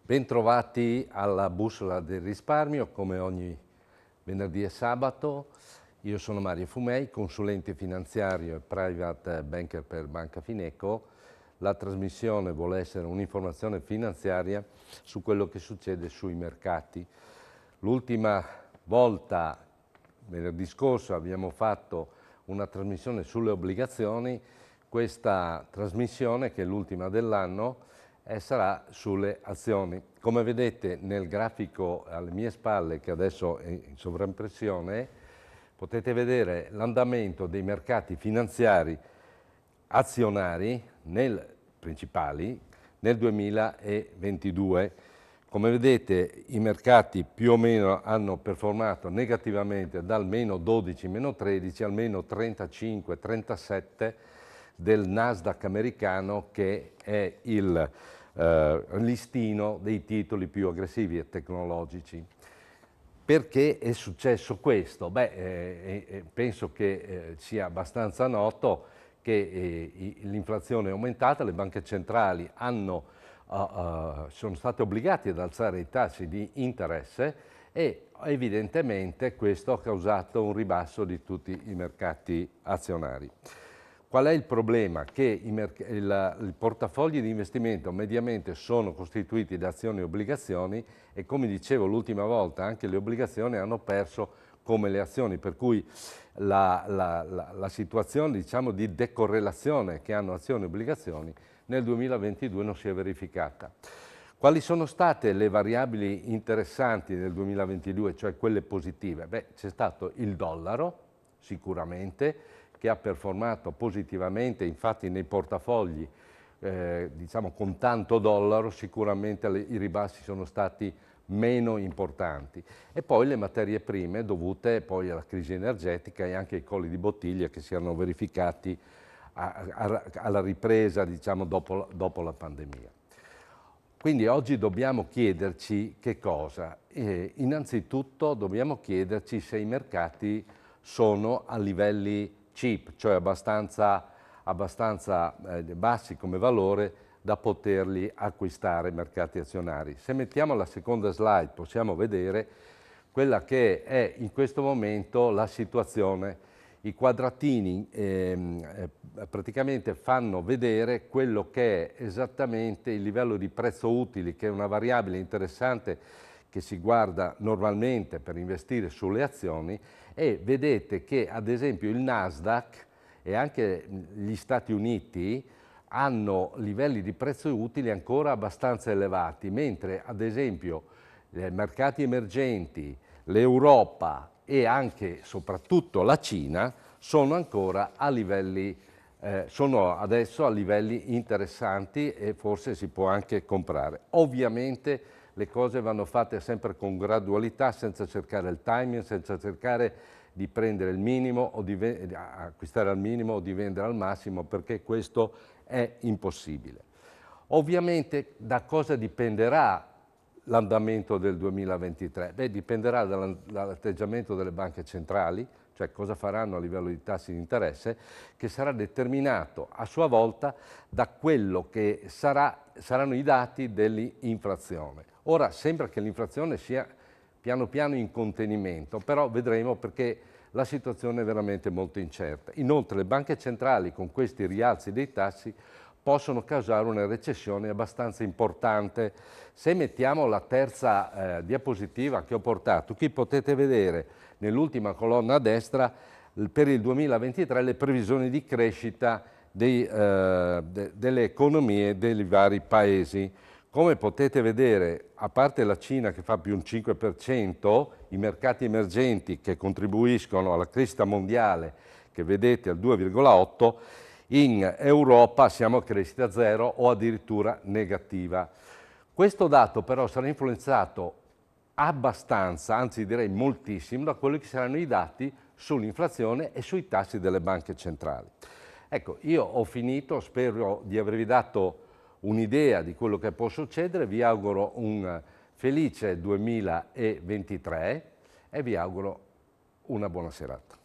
Bentrovati alla bussola del risparmio, come ogni venerdì e sabato. Io sono Mario Fumei, consulente finanziario e private banker per Banca Fineco. La trasmissione vuole essere un'informazione finanziaria su quello che succede sui mercati. L'ultima volta, venerdì scorso, abbiamo fatto una trasmissione sulle obbligazioni. Questa trasmissione, che è l'ultima dell'anno, sarà sulle azioni. Come vedete nel grafico alle mie spalle, che adesso è in sovraimpressione, potete vedere l'andamento dei mercati finanziari azionari principali nel 2022. Come vedete i mercati più o meno hanno performato negativamente dal meno 12, meno 13 al meno 35, 37 del Nasdaq americano, che è il listino dei titoli più aggressivi e tecnologici. Perché è successo questo? Penso che sia abbastanza noto che l'inflazione è aumentata, le banche centrali sono state obbligate ad alzare i tassi di interesse e evidentemente questo ha causato un ribasso di tutti i mercati azionari. Qual è il problema? Che i portafogli di investimento mediamente sono costituiti da azioni e obbligazioni e, come dicevo l'ultima volta, anche le obbligazioni hanno perso come le azioni, per cui la situazione, diciamo, di decorrelazione che hanno azioni e obbligazioni nel 2022 non si è verificata. Quali sono state le variabili interessanti nel 2022, cioè quelle positive? C'è stato il dollaro, sicuramente, che ha performato positivamente, infatti nei portafogli diciamo con tanto dollaro sicuramente i ribassi sono stati meno importanti, e poi le materie prime dovute poi alla crisi energetica e anche ai colli di bottiglia che si erano verificati alla ripresa, diciamo, dopo la pandemia. Quindi oggi dobbiamo chiederci che cosa? Innanzitutto dobbiamo chiederci se i mercati sono a livelli cheap, cioè abbastanza bassi come valore da poterli acquistare mercati azionari. Se mettiamo la seconda slide possiamo vedere quella che è in questo momento la situazione. I quadratini praticamente fanno vedere quello che è esattamente il livello di prezzo utili, che è una variabile interessante che si guarda normalmente per investire sulle azioni, e vedete che ad esempio il Nasdaq e anche gli Stati Uniti hanno livelli di prezzo utili ancora abbastanza elevati, mentre ad esempio i mercati emergenti, l'Europa e anche soprattutto la Cina sono ancora a livelli, sono adesso a livelli interessanti e forse si può anche comprare. Ovviamente le cose vanno fatte sempre con gradualità, senza cercare il timing, senza cercare di prendere il minimo o di acquistare al minimo o di vendere al massimo, perché questo è impossibile. Ovviamente da cosa dipenderà l'andamento del 2023? Dipenderà dall'atteggiamento delle banche centrali, cioè cosa faranno a livello di tassi di interesse, che sarà determinato a sua volta da quello che saranno i dati dell'inflazione. Ora sembra che l'inflazione sia piano piano in contenimento, però vedremo, perché la situazione è veramente molto incerta. Inoltre le banche centrali con questi rialzi dei tassi possono causare una recessione abbastanza importante. Se mettiamo la terza diapositiva che ho portato, qui potete vedere nell'ultima colonna a destra per il 2023 le previsioni di crescita delle economie dei vari paesi. Come potete vedere, a parte la Cina che fa più un 5%, i mercati emergenti che contribuiscono alla crescita mondiale, che vedete al 2,8%, in Europa siamo a crescita zero o addirittura negativa. Questo dato però sarà influenzato abbastanza, anzi direi moltissimo, da quelli che saranno i dati sull'inflazione e sui tassi delle banche centrali. Ecco, io ho finito, spero di avervi dato un'idea di quello che può succedere, vi auguro un felice 2023 e vi auguro una buona serata.